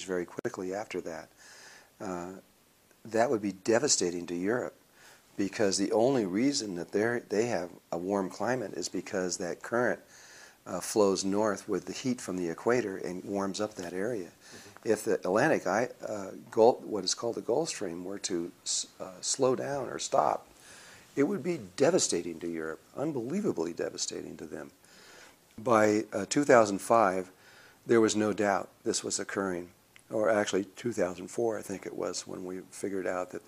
very quickly after that. That would be devastating to Europe, because the only reason that they have a warm climate is because that current flows north with the heat from the equator and warms up that area. If the Atlantic, what is called the Gulf Stream, were to slow down or stop, it would be devastating to Europe, unbelievably devastating to them. By 2005, there was no doubt this was occurring, or actually 2004, I think it was, when we figured out that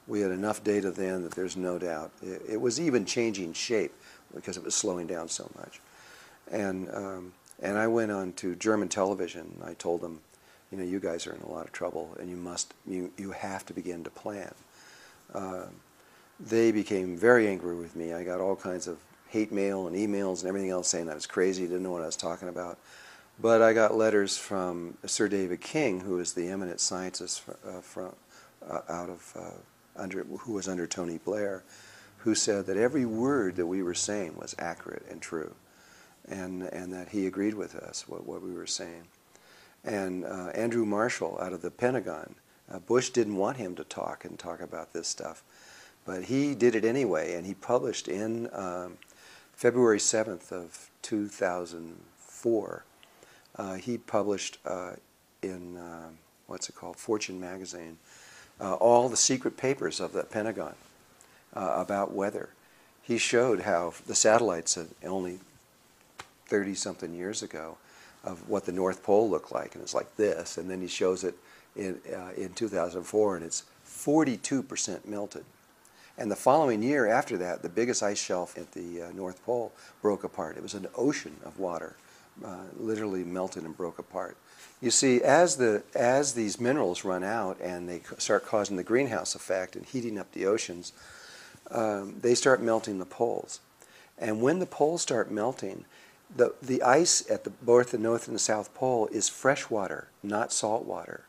we had enough data then that there's no doubt. It was even changing shape because it was slowing down so much. And I went on to German television, and I told them, you know, you guys are in a lot of trouble, and you have to begin to plan. They became very angry with me. I got all kinds of hate mail and emails and everything else saying I was crazy, didn't know what I was talking about. But I got letters from Sir David King, who is the eminent scientist who was under Tony Blair, who said that every word that we were saying was accurate and true, and that he agreed with us, what we were saying. And Andrew Marshall out of the Pentagon, Bush didn't want him to talk about this stuff, but he did it anyway, and he published in February 7th of 2004, he published in, Fortune magazine, all the secret papers of the Pentagon about weather. He showed how the satellites had only 30-something years ago of what the North Pole looked like, and it's like this, and then he shows it in 2004, and it's 42% melted. And the following year after that, the biggest ice shelf at the North Pole broke apart. It was an ocean of water, literally melted and broke apart. You see, as these minerals run out and they start causing the greenhouse effect and heating up the oceans, they start melting the poles. And when the poles start melting, the ice at both the North and the South Pole is fresh water, not salt water.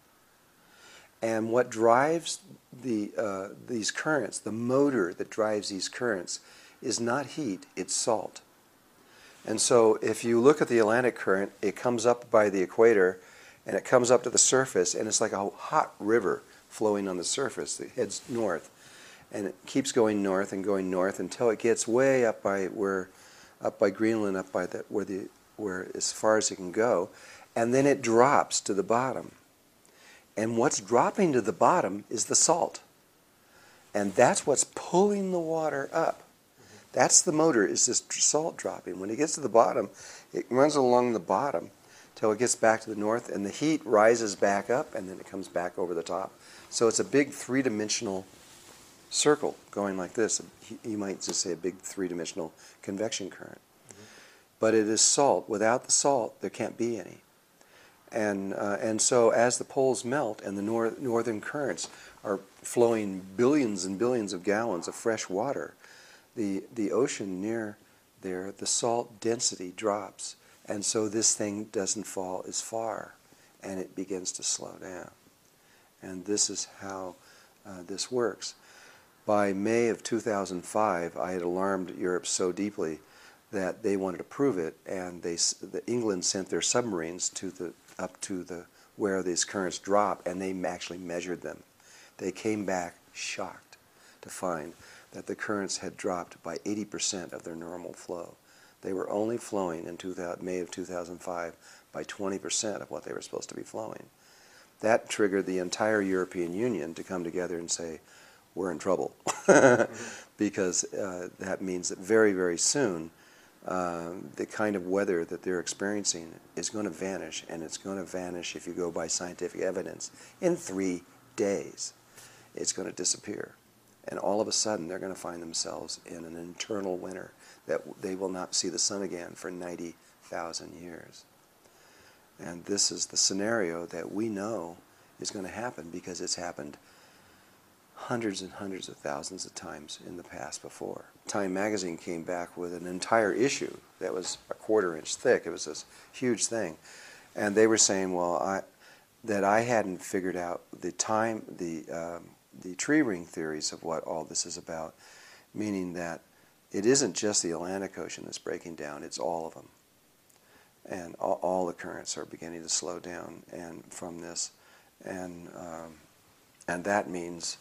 And what drives these currents, the motor that drives these currents, is not heat, it's salt. And so if you look at the Atlantic current, it comes up by the equator, and it comes up to the surface, and it's like a hot river flowing on the surface that heads north. And it keeps going north until it gets way up by Greenland, where as far as it can go, and then it drops to the bottom. And what's dropping to the bottom is the salt. And that's what's pulling the water up. That's the motor, is this salt dropping. When it gets to the bottom, it runs along the bottom till it gets back to the north, and the heat rises back up, and then it comes back over the top. So it's a big three-dimensional circle going like this. You might just say a big three-dimensional convection current. But it is salt. Without the salt, there can't be any. And so as the poles melt and the northern currents are flowing billions and billions of gallons of fresh water, the ocean near there, the salt density drops. And so this thing doesn't fall as far, and it begins to slow down. And this is how this works. By May of 2005, I had alarmed Europe so deeply that they wanted to prove it, and England sent their submarines up to where these currents drop, and they actually measured them. They came back shocked to find that the currents had dropped by 80% of their normal flow. They were only flowing in May of 2005 by 20% of what they were supposed to be flowing. That triggered the entire European Union to come together and say, we're in trouble, because that means that very, very soon the kind of weather that they're experiencing is going to vanish, and it's going to vanish, if you go by scientific evidence, in 3 days. It's going to disappear. And all of a sudden, they're going to find themselves in an eternal winter that they will not see the sun again for 90,000 years. And this is the scenario that we know is going to happen, because it's happened hundreds and hundreds of thousands of times in the past before. Time magazine came back with an entire issue that was a 1/4 inch thick. It was this huge thing. And they were saying, well, that I hadn't figured out the tree ring theories of what all this is about, meaning that it isn't just the Atlantic Ocean that's breaking down, it's all of them. and all the currents are beginning to slow down and from this, and that means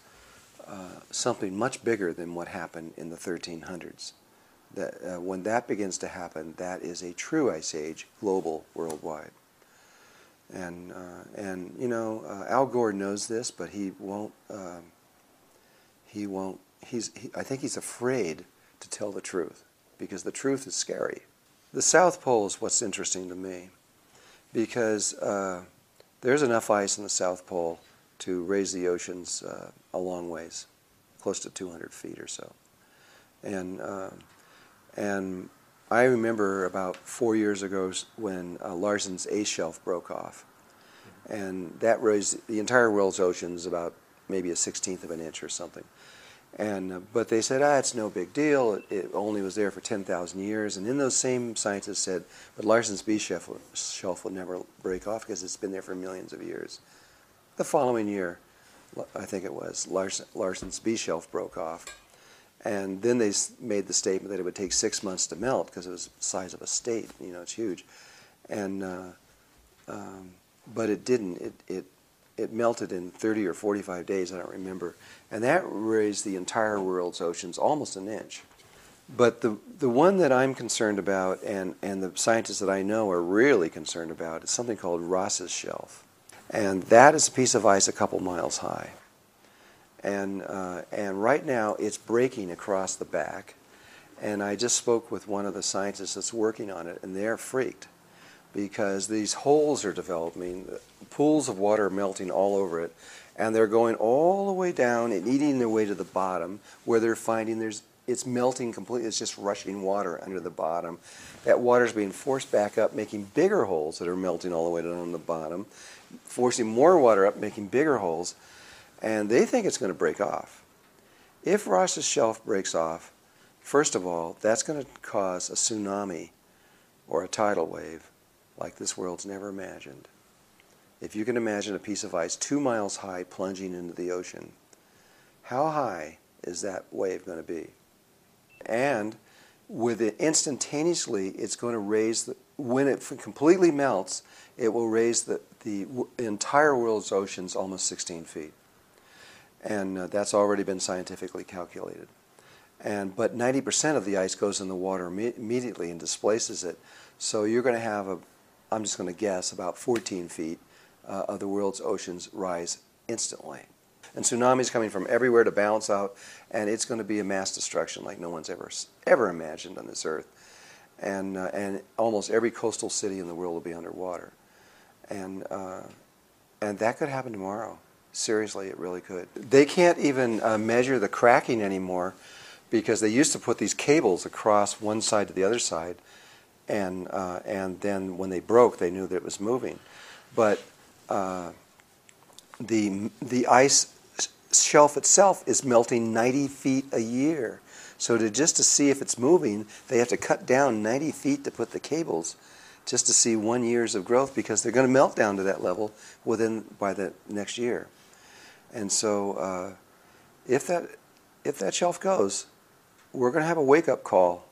something much bigger than what happened in the 1300s. That when that begins to happen, that is a true ice age, global, worldwide. And you know, Al Gore knows this, but he won't. I think he's afraid to tell the truth, because the truth is scary. The South Pole is what's interesting to me, because there's enough ice in the South Pole to raise the oceans a long ways, close to 200 feet or so. And I remember about 4 years ago when Larsen's ice shelf broke off, and that raised the entire world's oceans about maybe a 1/16 of an inch or something. And but they said, it's no big deal. It only was there for 10,000 years. And then those same scientists said, but Larsen's B shelf will never break off because it's been there for millions of years. The following year, I think it was, Larsen's B shelf broke off. And then they made the statement that it would take 6 months to melt because it was the size of a state. You know, it's huge. And but it didn't. It melted in 30 or 45 days, I don't remember. And that raised the entire world's oceans almost an inch. But the one that I'm concerned about, and the scientists that I know are really concerned about, is something called Ross's shelf. And that is a piece of ice a couple miles high. And right now it's breaking across the back. And I just spoke with one of the scientists that's working on it, and they're freaked, because these holes are developing, pools of water are melting all over it, and they're going all the way down and eating their way to the bottom, where they're finding it's melting completely. It's just rushing water under the bottom. That water's being forced back up, making bigger holes that are melting all the way down the bottom, forcing more water up, making bigger holes, and they think it's going to break off. If Ross's shelf breaks off, first of all, that's going to cause a tsunami or a tidal wave like this world's never imagined. If you can imagine a piece of ice 2 miles high plunging into the ocean, how high is that wave going to be? And with it instantaneously, it's going to raise, when it completely melts, it will raise the entire world's oceans almost 16 feet. And that's already been scientifically calculated. But 90% of the ice goes in the water immediately and displaces it. So you're going to have I'm just going to guess, about 14 feet of the world's oceans rise instantly. And tsunamis coming from everywhere to balance out, and it's going to be a mass destruction like no one's ever imagined on this earth. And almost every coastal city in the world will be underwater. And that could happen tomorrow. Seriously, it really could. They can't even measure the cracking anymore, because they used to put these cables across one side to the other side, and then when they broke, they knew that it was moving. But the ice shelf itself is melting 90 feet a year. So just to see if it's moving, they have to cut down 90 feet to put the cables, just to see 1 year's of growth, because they're going to melt down to that level by the next year. And so if that shelf goes, we're going to have a wake-up call.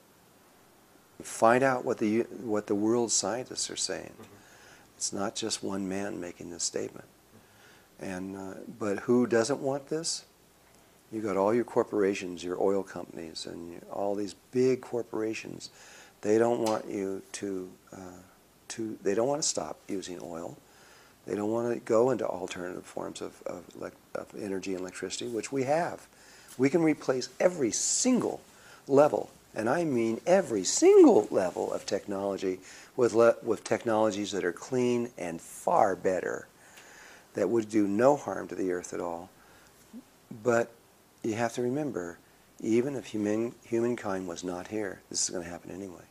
Find out what the world's scientists are saying. Mm-hmm. It's not just one man making this statement. But who doesn't want this? You got all your corporations, your oil companies, and all these big corporations. They don't want you they don't want to stop using oil. They don't want to go into alternative forms of energy and electricity, which we have. We can replace every single level, and I mean every single level of technology, with technologies that are clean and far better, that would do no harm to the earth at all. But you have to remember, even if humankind was not here, this is going to happen anyway.